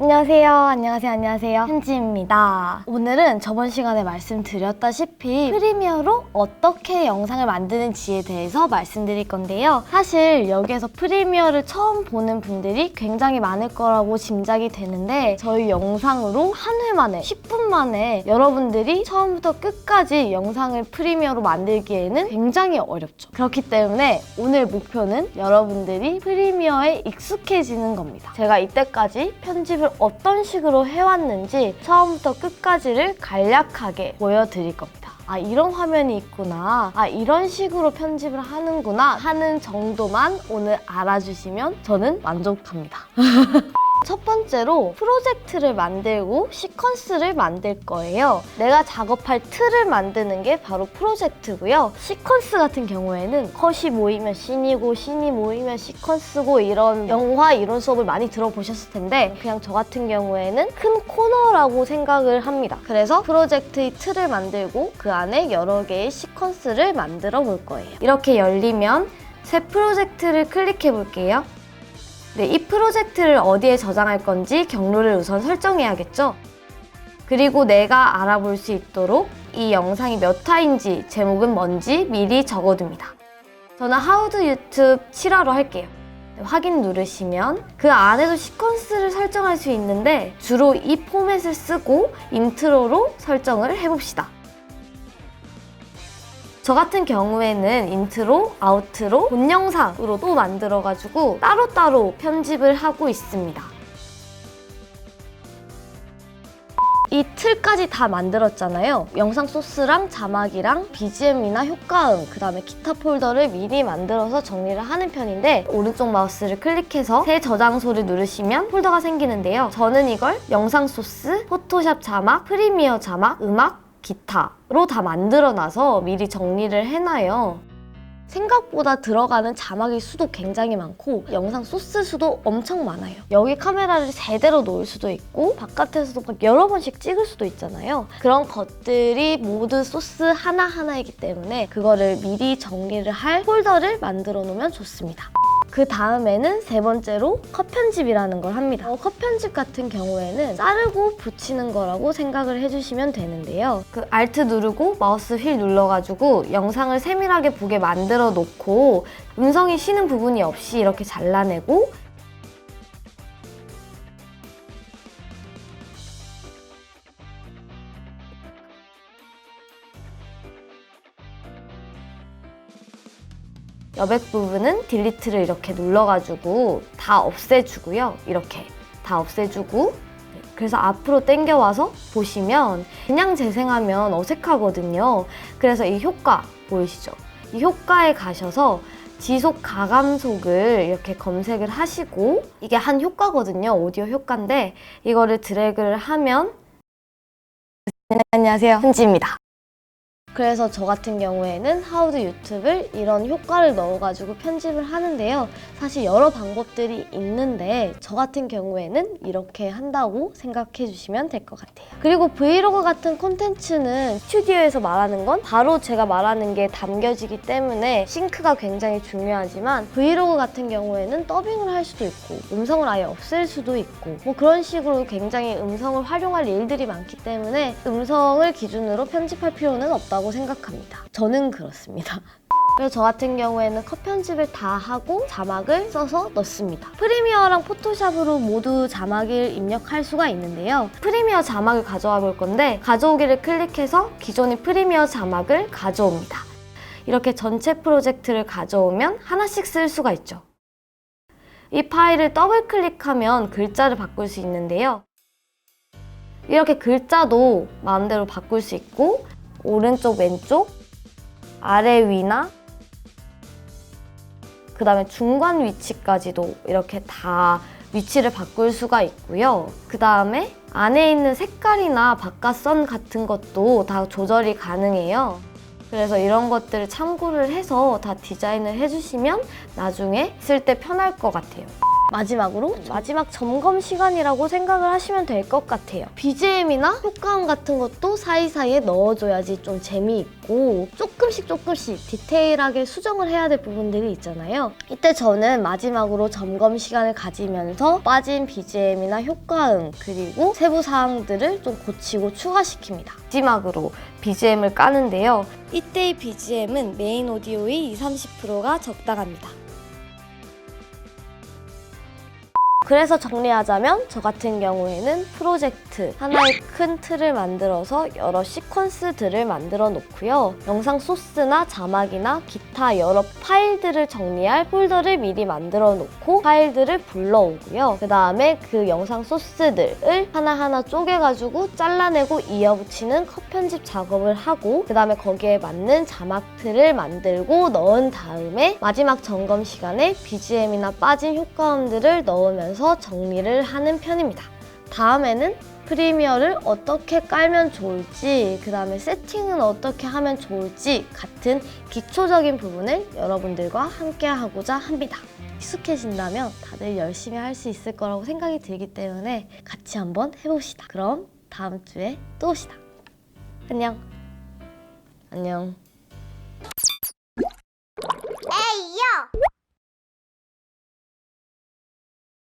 안녕하세요. 현지입니다. 오늘은 저번 시간에 말씀드렸다시피 프리미어로 어떻게 영상을 만드는지에 대해서 말씀드릴 건데요. 사실 여기에서 프리미어를 처음 보는 분들이 굉장히 많을 거라고 짐작이 되는데 저희 영상으로 한 회 만에 10분 만에 여러분들이 처음부터 끝까지 영상을 프리미어로 만들기에는 굉장히 어렵죠. 그렇기 때문에 오늘 목표는 여러분들이 프리미어에 익숙해지는 겁니다. 제가 이때까지 편집을 어떤 식으로 해왔는지 처음부터 끝까지를 간략하게 보여드릴 겁니다. 아, 이런 화면이 있구나. 아, 이런 식으로 편집을 하는구나 하는 정도만 오늘 알아주시면 저는 만족합니다. 첫 번째로 프로젝트를 만들고 시퀀스를 만들 거예요. 내가 작업할 틀을 만드는 게 바로 프로젝트고요. 시퀀스 같은 경우에는 컷이 모이면 씬이고 씬이 모이면 시퀀스고 이런 영화 이론 수업을 많이 들어보셨을 텐데 그냥 저 같은 경우에는 큰 코너라고 생각을 합니다. 그래서 프로젝트의 틀을 만들고 그 안에 여러 개의 시퀀스를 만들어 볼 거예요. 이렇게 열리면 새 프로젝트를 클릭해 볼게요. 네, 이 프로젝트를 어디에 저장할 건지 경로를 우선 설정해야겠죠? 그리고 내가 알아볼 수 있도록 이 영상이 몇 화인지, 제목은 뭔지 미리 적어둡니다. 저는 How to YouTube 7화로 할게요. 네, 확인 누르시면 그 안에도 시퀀스를 설정할 수 있는데 주로 이 포맷을 쓰고 인트로로 설정을 해봅시다. 저 같은 경우에는 인트로, 아우트로, 본 영상으로 또 만들어가지고 따로따로 편집을 하고 있습니다. 이 틀까지 다 만들었잖아요. 영상 소스랑 자막이랑 BGM이나 효과음, 그 다음에 기타 폴더를 미리 만들어서 정리를 하는 편인데 오른쪽 마우스를 클릭해서 새 저장소를 누르시면 폴더가 생기는데요. 저는 이걸 영상 소스, 포토샵 자막, 프리미어 자막, 음악, 기타로 다 만들어놔서 미리 정리를 해놔요. 생각보다 들어가는 자막의 수도 굉장히 많고 영상 소스 수도 엄청 많아요. 여기 카메라를 제대로 놓을 수도 있고 바깥에서도 막 여러 번씩 찍을 수도 있잖아요. 그런 것들이 모두 소스 하나하나이기 때문에 그거를 미리 정리를 할 폴더를 만들어 놓으면 좋습니다. 그 다음에는 세 번째로 컷 편집이라는 걸 합니다. 컷 편집 같은 경우에는 자르고 붙이는 거라고 생각을 해주시면 되는데요. 그 Alt 누르고 마우스 휠 눌러가지고 영상을 세밀하게 보게 만들어 놓고 음성이 쉬는 부분이 없이 이렇게 잘라내고 여백 부분은 딜리트를 이렇게 눌러가지고 다 없애주고요. 이렇게 다 없애주고 그래서 앞으로 당겨와서 보시면 그냥 재생하면 어색하거든요. 그래서 이 효과 보이시죠? 이 효과에 가셔서 지속 가감속을 이렇게 검색을 하시고 이게 한 효과거든요. 오디오 효과인데 이거를 드래그를 하면 안녕하세요, 현지입니다. 그래서 저 같은 경우에는 How to YouTube를 이런 효과를 넣어가지고 편집을 하는데요. 사실 여러 방법들이 있는데 저 같은 경우에는 이렇게 한다고 생각해 주시면 될 것 같아요. 그리고 브이로그 같은 콘텐츠는 스튜디오에서 말하는 건 바로 제가 말하는 게 담겨지기 때문에 싱크가 굉장히 중요하지만 브이로그 같은 경우에는 더빙을 할 수도 있고 음성을 아예 없앨 수도 있고 뭐 그런 식으로 굉장히 음성을 활용할 일들이 많기 때문에 음성을 기준으로 편집할 필요는 없다고 생각합니다. 저는 그렇습니다. 그래서 저 같은 경우에는 컷 편집을 다 하고 자막을 써서 넣습니다. 프리미어랑 포토샵으로 모두 자막을 입력할 수가 있는데요. 프리미어 자막을 가져와 볼 건데 가져오기를 클릭해서 기존의 프리미어 자막을 가져옵니다. 이렇게 전체 프로젝트를 가져오면 하나씩 쓸 수가 있죠. 이 파일을 더블 클릭하면 글자를 바꿀 수 있는데요. 이렇게 글자도 마음대로 바꿀 수 있고 오른쪽, 왼쪽, 아래, 위나 그 다음에 중간 위치까지도 이렇게 다 위치를 바꿀 수가 있고요. 그 다음에 안에 있는 색깔이나 바깥선 같은 것도 다 조절이 가능해요. 그래서 이런 것들을 참고를 해서 다 디자인을 해주시면 나중에 쓸 때 편할 것 같아요. 마지막으로 마지막 점검 시간이라고 생각을 하시면 될 것 같아요. BGM이나 효과음 같은 것도 사이사이에 넣어줘야지 좀 재미있고 조금씩 디테일하게 수정을 해야 될 부분들이 있잖아요. 이때 저는 마지막으로 점검 시간을 가지면서 빠진 BGM이나 효과음 그리고 세부 사항들을 좀 고치고 추가시킵니다. 마지막으로 BGM을 까는데요. 이때의 BGM은 메인 오디오의 20-30%가 적당합니다. 그래서 정리하자면 저 같은 경우에는 프로젝트 하나의 큰 틀을 만들어서 여러 시퀀스들을 만들어 놓고요. 영상 소스나 자막이나 기타 여러 파일들을 정리할 폴더를 미리 만들어 놓고 파일들을 불러오고요. 그 다음에 그 영상 소스들을 하나하나 쪼개가지고 잘라내고 이어붙이는 컷 편집 작업을 하고 그 다음에 거기에 맞는 자막들을 만들고 넣은 다음에 마지막 점검 시간에 BGM이나 빠진 효과음들을 넣으면서 정리를 하는 편입니다. 다음에는 프리미어를 어떻게 깔면 좋을지, 그 다음에 세팅은 어떻게 하면 좋을지 같은 기초적인 부분을 여러분들과 함께 하고자 합니다. 익숙해진다면 다들 열심히 할 수 있을 거라고 생각이 들기 때문에 같이 한번 해봅시다. 그럼 다음 주에 또 봅시다. 안녕. 안녕.